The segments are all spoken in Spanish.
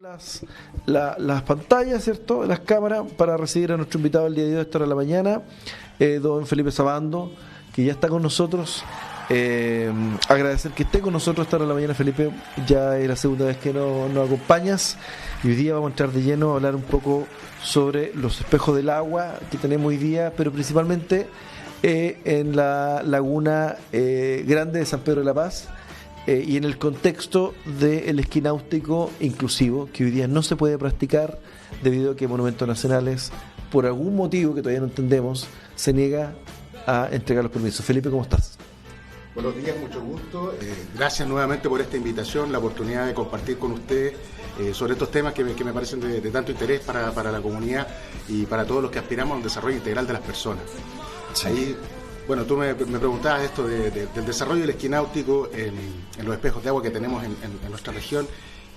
las pantallas, ¿cierto? Las cámaras para recibir a nuestro invitado el día de hoy a esta hora de la mañana, don Felipe Sabando, que ya está con nosotros. Agradecer que esté con nosotros a esta hora de la mañana, Felipe. Ya es la segunda vez que nos acompañas y hoy día vamos a entrar de lleno a hablar un poco sobre los espejos del agua que tenemos hoy día, pero principalmente en la laguna grande de San Pedro de la Paz. Y en el contexto del esquí náutico inclusivo, que hoy día no se puede practicar debido a que Monumentos Nacionales, por algún motivo que todavía no entendemos, se niega a entregar los permisos. Felipe, ¿cómo estás? Buenos días, mucho gusto. Gracias nuevamente por esta invitación, la oportunidad de compartir con ustedes sobre estos temas que me parecen de tanto interés para la comunidad y para todos los que aspiramos a un desarrollo integral de las personas. Sí. Ahí, bueno, tú me preguntabas esto del desarrollo del esquí náutico en los espejos de agua que tenemos en nuestra región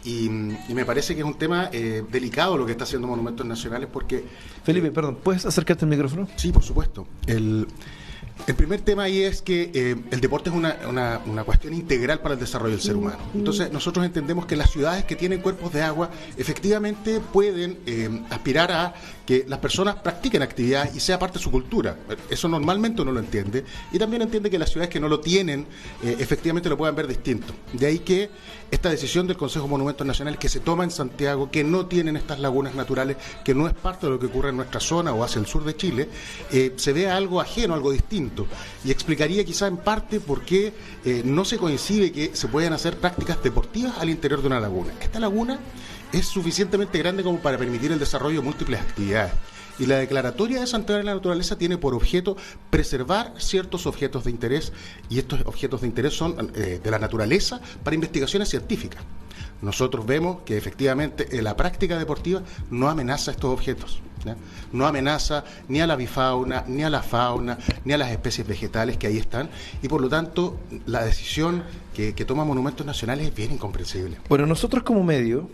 y me parece que es un tema delicado lo que está haciendo Monumentos Nacionales porque... Felipe, perdón, ¿puedes acercarte al micrófono? Sí, por supuesto. El primer tema ahí es que el deporte es una cuestión integral para el desarrollo del ser humano. Entonces nosotros entendemos que las ciudades que tienen cuerpos de agua efectivamente pueden aspirar a que las personas practiquen actividad y sea parte de su cultura. Eso normalmente uno lo entiende y también entiende que las ciudades que no lo tienen efectivamente lo puedan ver distinto. De ahí que esta decisión del Consejo de Monumentos Nacionales que se toma en Santiago, que no tienen estas lagunas naturales, que no es parte de lo que ocurre en nuestra zona o hacia el sur de Chile, se vea algo ajeno, algo distinto. Y explicaría quizá en parte por qué no se coincide que se puedan hacer prácticas deportivas al interior de una laguna. Esta laguna es suficientemente grande como para permitir el desarrollo de múltiples actividades. Y la declaratoria de Santiago de la Naturaleza tiene por objeto preservar ciertos objetos de interés, y estos objetos de interés son de la naturaleza para investigaciones científicas. Nosotros vemos que efectivamente la práctica deportiva no amenaza estos objetos, ¿ya? No amenaza ni a la avifauna, ni a la fauna, ni a las especies vegetales que ahí están, y por lo tanto la decisión que toma Monumentos Nacionales es bien incomprensible. Bueno, nosotros como medio,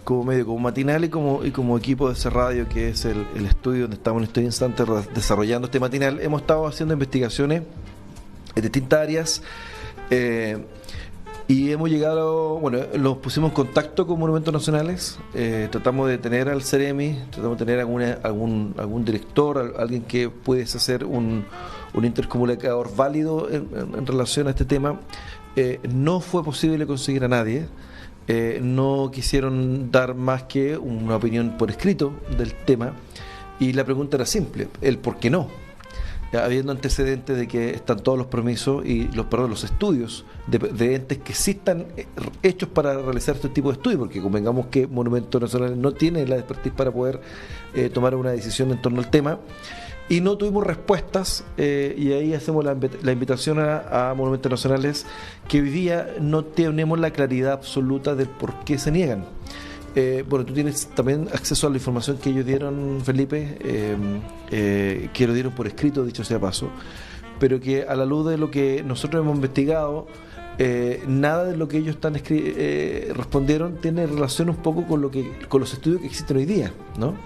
como matinal y como equipo de ese radio que es el estudio donde estamos en este instante desarrollando este matinal, hemos estado haciendo investigaciones en distintas áreas y hemos llegado, bueno, nos pusimos en contacto con Monumentos Nacionales, tratamos de tener al CEREMI, tratamos de tener algún director, alguien que pudiese hacer un intercomunicador válido en relación a este tema. No fue posible conseguir a nadie. No quisieron dar más que una opinión por escrito del tema y la pregunta era simple, el por qué no, habiendo antecedentes de que están todos los permisos y los estudios de entes que sí están hechos para realizar este tipo de estudios, porque convengamos que Monumentos Nacionales no tiene la expertise para poder tomar una decisión en torno al tema. Y no tuvimos respuestas y ahí hacemos la invitación a Monumentos Nacionales, que hoy día no tenemos la claridad absoluta del por qué se niegan. Bueno, tú tienes también acceso a la información que ellos dieron, Felipe, que lo dieron por escrito, dicho sea paso, pero que a la luz de lo que nosotros hemos investigado, nada de lo que ellos respondieron tiene relación un poco con los estudios que existen hoy día, ¿no?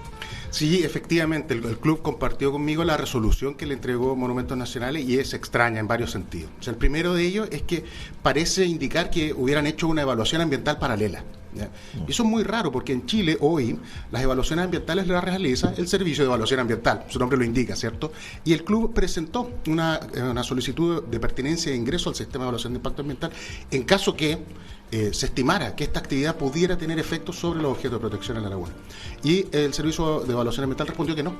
Sí, efectivamente, el club compartió conmigo la resolución que le entregó Monumentos Nacionales y es extraña en varios sentidos. O sea, el primero de ellos es que parece indicar que hubieran hecho una evaluación ambiental paralela, ¿ya? Y eso es muy raro porque en Chile hoy las evaluaciones ambientales las realiza el Servicio de Evaluación Ambiental, su nombre lo indica, ¿cierto? Y el club presentó una solicitud de pertinencia de ingreso al sistema de evaluación de impacto ambiental en caso que se estimara que esta actividad pudiera tener efectos sobre los objetos de protección en la laguna. Y el Servicio de Evaluación Ambiental respondió que no,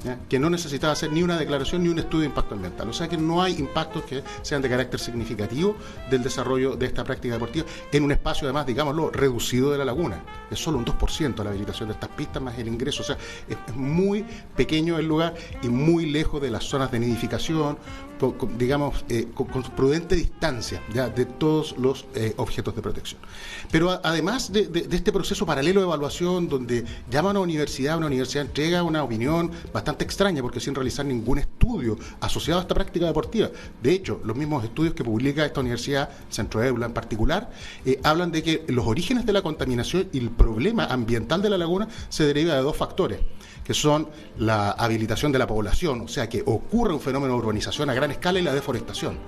¿ya? Que no necesitaba hacer ni una declaración ni un estudio de impacto ambiental. O sea que no hay impactos que sean de carácter significativo del desarrollo de esta práctica deportiva en un espacio, además, digámoslo, reducido de la laguna. Es solo un 2% la habilitación de estas pistas más el ingreso. O sea, es muy pequeño el lugar y muy lejos de las zonas de nidificación, digamos, con prudente distancia, ¿ya?, de todos los objetos de protección. Pero además de este proceso paralelo de evaluación donde llama a una universidad entrega una opinión bastante extraña porque sin realizar ningún estudio asociado a esta práctica deportiva. De hecho, los mismos estudios que publica esta universidad, Centro Eula en particular, hablan de que los orígenes de la contaminación y el problema ambiental de la laguna se deriva de dos factores, que son la habilitación de la población, o sea que ocurre un fenómeno de urbanización a gran escala y la deforestación.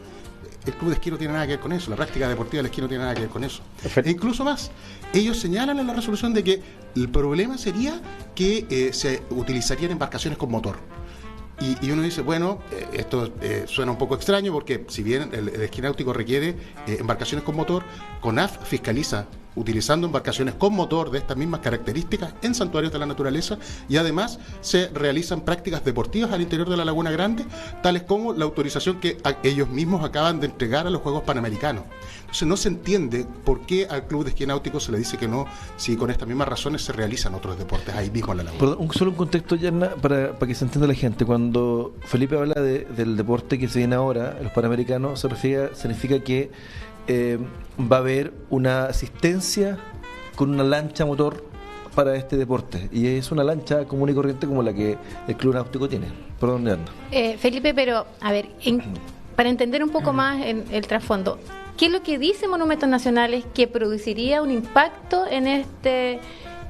el club de esquí no tiene nada que ver con eso, la práctica deportiva del esquí no tiene nada que ver con eso. E incluso más, ellos señalan en la resolución de que el problema sería que se utilizarían embarcaciones con motor. Y uno dice, bueno, esto suena un poco extraño porque si bien el esquí náutico requiere embarcaciones con motor, CONAF fiscaliza utilizando embarcaciones con motor de estas mismas características en santuarios de la naturaleza, y además se realizan prácticas deportivas al interior de la Laguna Grande, tales como la autorización que ellos mismos acaban de entregar a los Juegos Panamericanos. Entonces no se entiende por qué al Club de Esquí Náutico se le dice que no, si con estas mismas razones se realizan otros deportes ahí mismo en la laguna. Perdón, solo un contexto, Yarna, para que se entienda la gente. Cuando Felipe habla del deporte que se viene ahora, los Panamericanos, significa que va a haber una asistencia con una lancha motor para este deporte, y es una lancha común y corriente como la que el Club Náutico tiene. Perdón, Yarna. Felipe, pero a ver, para entender un poco más el trasfondo, ¿qué es lo que dice Monumentos Nacionales que produciría un impacto en este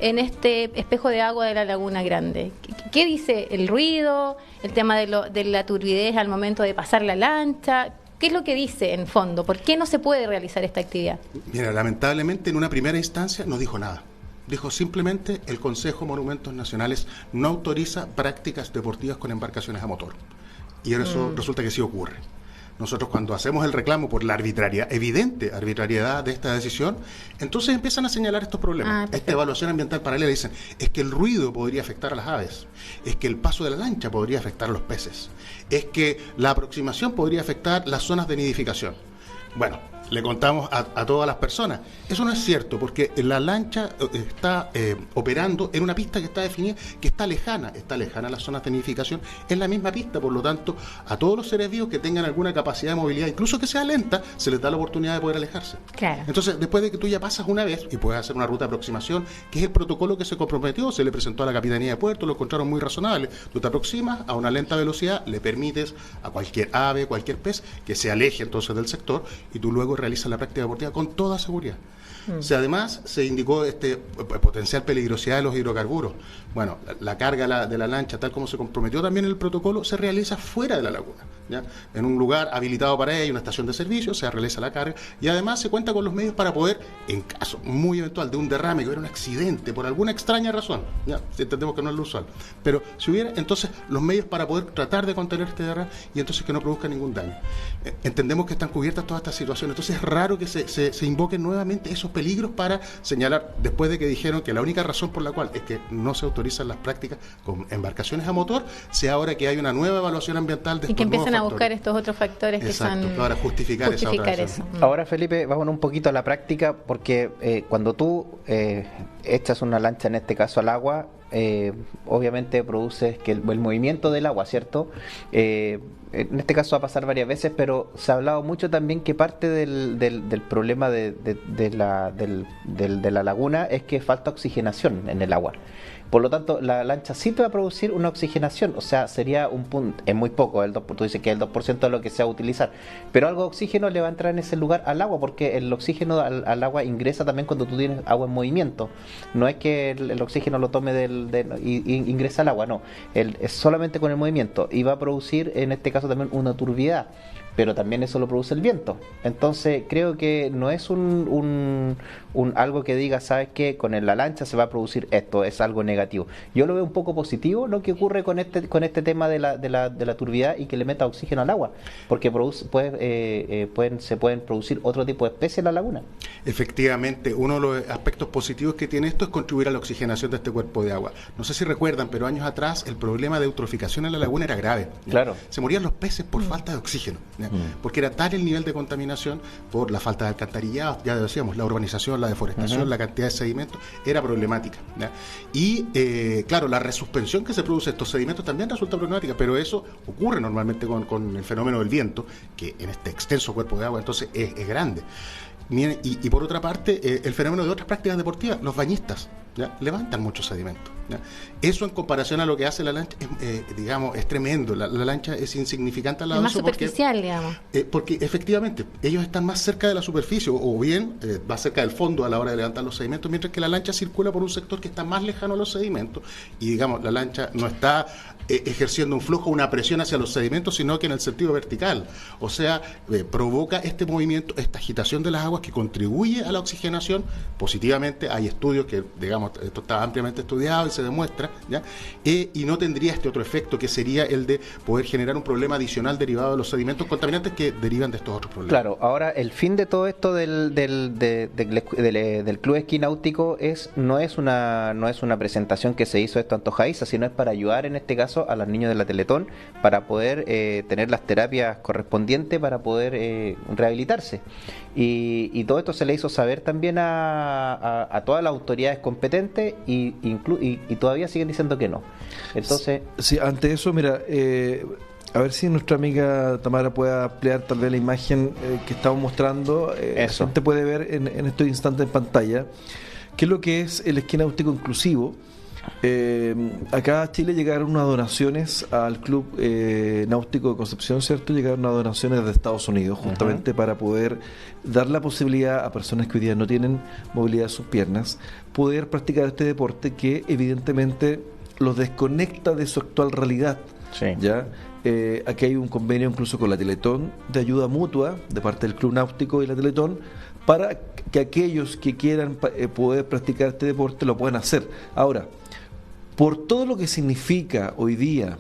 espejo de agua de la Laguna Grande? ¿Qué dice? ¿El ruido? ¿El tema de la turbidez al momento de pasar la lancha? ¿Qué es lo que dice en fondo? ¿Por qué no se puede realizar esta actividad? Mira, lamentablemente en una primera instancia no dijo nada. Dijo simplemente: el Consejo de Monumentos Nacionales no autoriza prácticas deportivas con embarcaciones a motor. Y eso resulta que sí ocurre. Nosotros, cuando hacemos el reclamo por la evidente arbitrariedad de esta decisión, entonces empiezan a señalar estos problemas. Esta evaluación ambiental paralela dicen, es que el ruido podría afectar a las aves, es que el paso de la lancha podría afectar a los peces, es que la aproximación podría afectar las zonas de nidificación. Bueno, le contamos a todas las personas, eso no es cierto, porque la lancha está operando en una pista que está definida, que está lejana a las zonas de nidificación, es la misma pista. Por lo tanto, a todos los seres vivos que tengan alguna capacidad de movilidad, incluso que sea lenta, se les da la oportunidad de poder alejarse. Claro. Entonces, después de que tú ya pasas una vez y puedes hacer una ruta de aproximación, que es el protocolo que se comprometió, se le presentó a la Capitanía de Puerto, lo encontraron muy razonable. Tú te aproximas a una lenta velocidad, le permites a cualquier ave, cualquier pez, que se aleje entonces del sector, y tú luego realizas la práctica deportiva con toda seguridad. O sea, además se indicó potencial peligrosidad de los hidrocarburos. Bueno, la carga de la lancha, tal como se comprometió también en el protocolo, se realiza fuera de la laguna, ¿ya? En un lugar habilitado para ello, una estación de servicio, se realiza la carga, y además se cuenta con los medios para poder, en caso muy eventual de un derrame, que hubiera un accidente por alguna extraña razón, ¿ya? Si entendemos que no es lo usual, pero si hubiera, entonces los medios para poder tratar de contener este derrame y entonces que no produzca ningún daño. Entendemos que están cubiertas todas estas situaciones, entonces es raro que se invoquen nuevamente esos peligros para señalar, después de que dijeron que la única razón por la cual es que no se autorizan las prácticas con embarcaciones a motor, sea ahora que hay una nueva evaluación ambiental de y que empiezan a buscar estos otros factores. Exacto, que son para justificar eso. Ahora, Felipe, vámonos un poquito a la práctica, porque cuando tú echas una lancha, en este caso al agua, obviamente produces que el movimiento del agua, ¿cierto? En este caso va a pasar varias veces, pero se ha hablado mucho también que parte del problema de la laguna es que falta oxigenación en el agua. Por lo tanto, la lancha sí te va a producir una oxigenación, o sea, sería un punto, es muy poco, tú dices que el 2% de lo que se va a utilizar, pero algo de oxígeno le va a entrar en ese lugar al agua, porque el oxígeno al agua ingresa también cuando tú tienes agua en movimiento. No es que el oxígeno lo tome y ingresa al agua, no, es solamente con el movimiento, y va a producir en este caso también una turbidez, pero también eso lo produce el viento. Entonces creo que no es un algo que diga, ¿sabes qué? Con la lancha se va a producir esto, es algo negativo. Yo lo veo un poco positivo lo que ocurre con este tema de la turbidez y que le meta oxígeno al agua, porque se pueden producir otro tipo de especies en la laguna. Efectivamente, uno de los aspectos positivos que tiene esto es contribuir a la oxigenación de este cuerpo de agua. No sé si recuerdan, pero años atrás el problema de eutroficación en la laguna era grave, ¿ya? Claro. Se morían los peces por falta de oxígeno, ¿ya? Porque era tal el nivel de contaminación por la falta de alcantarillado, ya decíamos, la urbanización, la deforestación, la cantidad de sedimentos, era problemática, ¿ya? Y claro, la resuspensión que se produce de estos sedimentos también resulta problemática, pero eso ocurre normalmente con el fenómeno del viento, que en este extenso cuerpo de agua entonces es grande. Y por otra parte, el fenómeno de otras prácticas deportivas, los bañistas. ¿ya? Levantan mucho sedimento, ¿ya? Eso en comparación a lo que hace la lancha, digamos, es tremendo. La lancha es insignificante al lado Es más de eso superficial, digamos. porque efectivamente ellos están más cerca de la superficie o bien más cerca del fondo a la hora de levantar los sedimentos, mientras que la lancha circula por un sector que está más lejano a los sedimentos y, digamos, la lancha no está ejerciendo un flujo, una presión hacia los sedimentos, sino que en el sentido vertical. O sea, provoca este movimiento, esta agitación de las aguas que contribuye a la oxigenación positivamente. Hay estudios que, digamos, esto está ampliamente estudiado y se demuestra, ¿ya? Y no tendría este otro efecto que sería el de poder generar un problema adicional derivado de los sedimentos contaminantes que derivan de estos otros problemas. Claro, ahora el fin de todo esto del Club Esquí Náutico no es una presentación que se hizo esto antojadiza, sino es para ayudar en este caso a los niños de la Teletón para poder tener las terapias correspondientes para poder rehabilitarse. Y todo esto se le hizo saber también a todas las autoridades competentes y todavía siguen diciendo que no. Entonces, sí, ante eso, mira, a ver si nuestra amiga Tamara puede ampliar tal vez la imagen que estamos mostrando. La gente puede ver en estos instantes en pantalla qué es lo que es el esquí náutico inclusivo. Acá a Chile llegaron unas donaciones al Club Náutico de Concepción, ¿cierto? Llegaron unas donaciones de Estados Unidos justamente para poder dar la posibilidad a personas que hoy día no tienen movilidad de sus piernas poder practicar este deporte que evidentemente los desconecta de su actual realidad. sí. ¿Ya? Aquí hay un convenio incluso con la Teletón de ayuda mutua de parte del Club Náutico y la Teletón para que aquellos que quieran poder practicar este deporte lo puedan hacer. Ahora, por todo lo que significa hoy día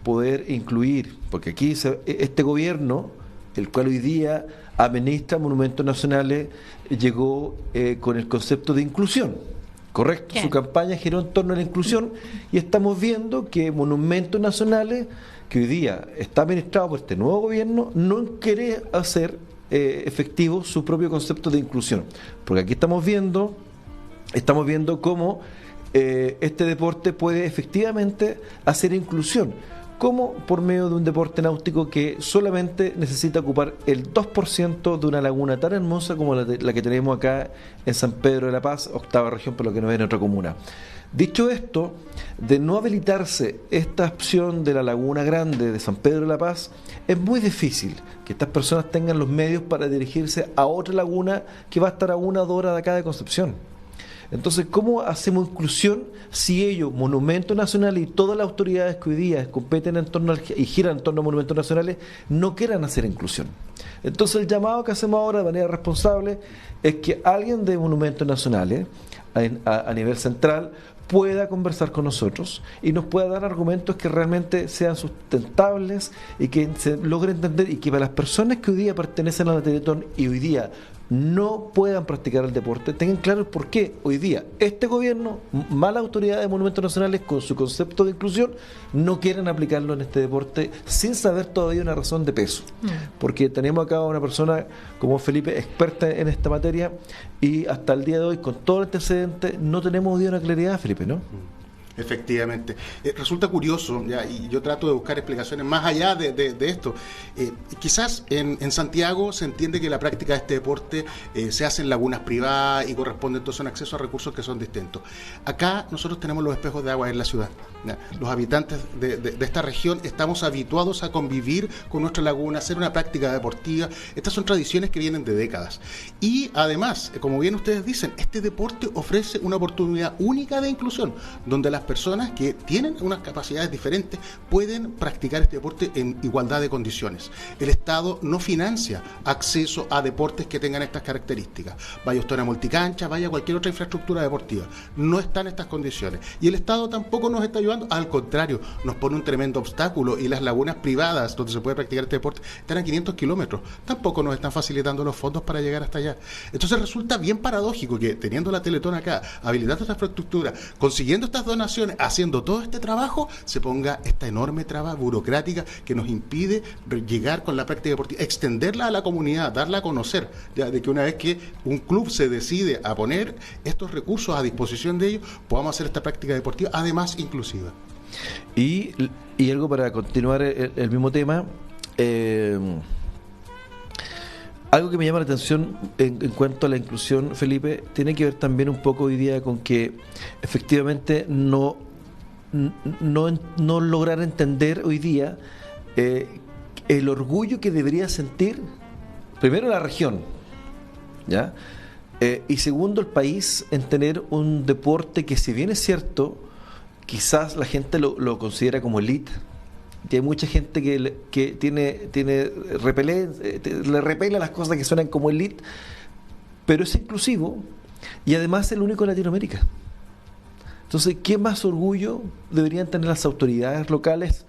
poder incluir, porque aquí este gobierno, el cual hoy día administra monumentos nacionales, llegó con el concepto de inclusión, ¿correcto? Bien. Su campaña giró en torno a la inclusión y estamos viendo que monumentos nacionales, que hoy día está administrado por este nuevo gobierno, no quiere hacer efectivo su propio concepto de inclusión, porque aquí estamos viendo cómo este deporte puede efectivamente hacer inclusión, como por medio de un deporte náutico que solamente necesita ocupar el 2% de una laguna tan hermosa como la que tenemos acá en San Pedro de la Paz, octava región, por lo que no es en otra comuna. Dicho esto, de no habilitarse esta opción de la Laguna Grande de San Pedro de la Paz, es muy difícil que estas personas tengan los medios para dirigirse a otra laguna que va a estar a 1 o 2 horas de acá de Concepción. Entonces, ¿cómo hacemos inclusión si ellos, Monumentos Nacionales y todas las autoridades que hoy día competen y giran en torno a Monumentos Nacionales, no quieran hacer inclusión? Entonces, el llamado que hacemos ahora de manera responsable es que alguien de Monumentos Nacionales, a nivel central, pueda conversar con nosotros y nos pueda dar argumentos que realmente sean sustentables y que se logre entender, y que para las personas que hoy día pertenecen a la Teletón y hoy día no puedan practicar el deporte, tengan claro el por qué hoy día este gobierno, mala autoridad de monumentos nacionales con su concepto de inclusión, no quieren aplicarlo en este deporte sin saber todavía una razón de peso. Porque tenemos acá a una persona como Felipe, experta en esta materia, y hasta el día de hoy, con todo el antecedente, no tenemos hoy una claridad, Felipe, ¿no? Efectivamente. Resulta curioso, ya, y yo trato de buscar explicaciones más allá de esto. Quizás en Santiago se entiende que la práctica de este deporte se hace en lagunas privadas y corresponde entonces a un acceso a recursos que son distintos. Acá nosotros tenemos los espejos de agua en la ciudad. ¿Ya? Los habitantes de esta región estamos habituados a convivir con nuestra laguna, hacer una práctica deportiva. Estas son tradiciones que vienen de décadas. Y además, como bien ustedes dicen, este deporte ofrece una oportunidad única de inclusión, donde las personas que tienen unas capacidades diferentes pueden practicar este deporte en igualdad de condiciones. El Estado no financia acceso a deportes que tengan estas características. Vaya usted a una multicancha, vaya a cualquier otra infraestructura deportiva. No están estas condiciones. Y el Estado tampoco nos está ayudando, al contrario, nos pone un tremendo obstáculo, y las lagunas privadas donde se puede practicar este deporte están a 500 kilómetros. Tampoco nos están facilitando los fondos para llegar hasta allá. Entonces resulta bien paradójico que, teniendo la Teletón acá, habilitando esta infraestructura, consiguiendo estas donaciones, haciendo todo este trabajo, se ponga esta enorme traba burocrática que nos impide llegar con la práctica deportiva, extenderla a la comunidad, darla a conocer, ya, de que una vez que un club se decide a poner estos recursos a disposición de ellos, podamos hacer esta práctica deportiva, además inclusiva. Y algo para continuar el mismo tema, algo que me llama la atención en cuanto a la inclusión, Felipe, tiene que ver también un poco hoy día con que efectivamente no lograr entender hoy día el orgullo que debería sentir primero la región, ¿ya? Y segundo, el país en tener un deporte que, si bien es cierto, quizás la gente lo considera como elite, y hay mucha gente que le repele las cosas que suenan como elite, pero es inclusivo y además es el único en Latinoamérica. Entonces, ¿qué más orgullo deberían tener las autoridades locales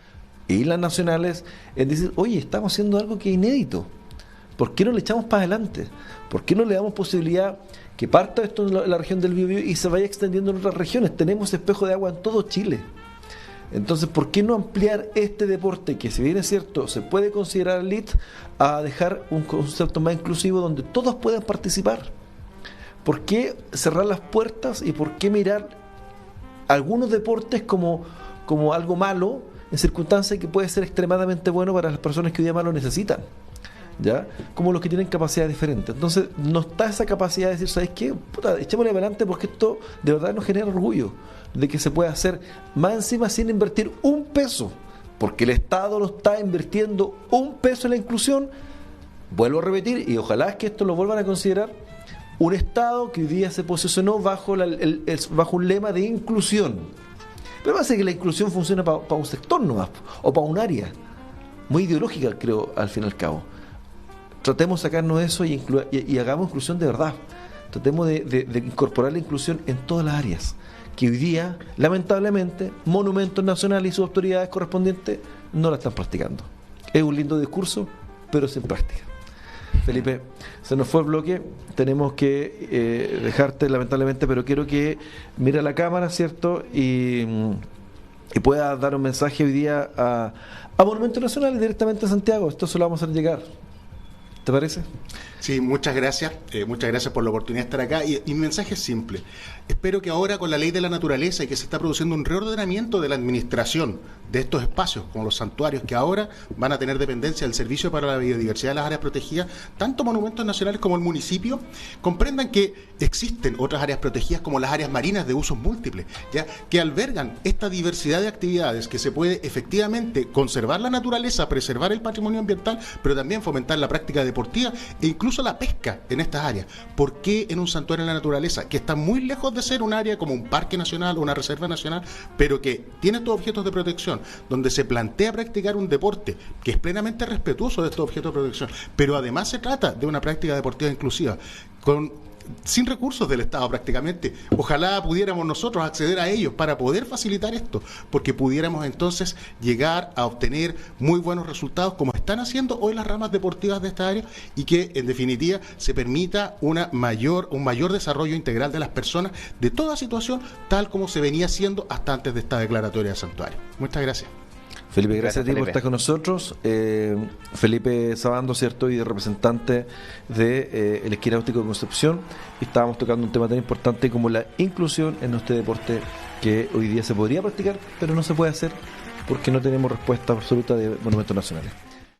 y las nacionales en decir, oye, estamos haciendo algo que es inédito? ¿Por qué no le echamos para adelante? ¿Por qué no le damos posibilidad que parta esto en la región del Biobío y se vaya extendiendo en otras regiones? Tenemos espejo de agua en todo Chile. Entonces, ¿por qué no ampliar este deporte, que si bien es cierto, se puede considerar elite, a dejar un concepto más inclusivo donde todos puedan participar? ¿Por qué cerrar las puertas y por qué mirar algunos deportes como algo malo en circunstancias que puede ser extremadamente bueno para las personas que hoy día más lo necesitan? ¿Ya? Como los que tienen capacidades diferentes. Entonces, no está esa capacidad de decir, ¿sabes qué? Puta, echémosle adelante, porque esto de verdad nos genera orgullo de que se pueda hacer, más encima sin invertir un peso, porque el Estado no está invirtiendo un peso en la inclusión. Vuelvo a repetir, y ojalá que esto lo vuelvan a considerar, un Estado que hoy día se posicionó bajo un lema de inclusión. Pero parece que la inclusión funciona para un sector nomás, o para un área muy ideológica, creo, al fin y al cabo. Tratemos de sacarnos eso y hagamos inclusión de verdad. Tratemos de incorporar la inclusión en todas las áreas, que hoy día, lamentablemente, monumentos nacionales y sus autoridades correspondientes no la están practicando. Es un lindo discurso, pero sin práctica. Felipe, se nos fue el bloque, tenemos que dejarte, lamentablemente, pero quiero que mire a la cámara, ¿cierto? Y pueda dar un mensaje hoy día a Monumentos Nacionales directamente a Santiago. Esto se lo vamos a hacer llegar. ¿Te parece? Sí, muchas gracias por la oportunidad de estar acá, y mi mensaje es simple. Espero que ahora, con la ley de la naturaleza y que se está produciendo un reordenamiento de la administración de estos espacios, como los santuarios, que ahora van a tener dependencia del Servicio para la Biodiversidad de las Áreas Protegidas, tanto monumentos nacionales como el municipio, comprendan que existen otras áreas protegidas, como las áreas marinas de usos múltiples, ya que albergan esta diversidad de actividades, que se puede efectivamente conservar la naturaleza, preservar el patrimonio ambiental, pero también fomentar la práctica deportiva e incluso la pesca en estas áreas. ¿Por qué en un santuario de la naturaleza, que está muy lejos de ser un área como un parque nacional o una reserva nacional, pero que tiene estos objetos de protección, donde se plantea practicar un deporte que es plenamente respetuoso de estos objetos de protección, pero además se trata de una práctica deportiva inclusiva, sin recursos del Estado prácticamente? Ojalá pudiéramos nosotros acceder a ellos para poder facilitar esto, porque pudiéramos entonces llegar a obtener muy buenos resultados, como están haciendo hoy las ramas deportivas de esta área, y que en definitiva se permita un mayor desarrollo integral de las personas de toda situación, tal como se venía haciendo hasta antes de esta declaratoria de santuario. Muchas gracias. Felipe, gracias a ti por estar con nosotros. Felipe Sabando, ¿cierto? Y representante del esquí náutico de Concepción. Y estábamos tocando un tema tan importante como la inclusión en este deporte, que hoy día se podría practicar, pero no se puede hacer porque no tenemos respuesta absoluta de monumentos nacionales.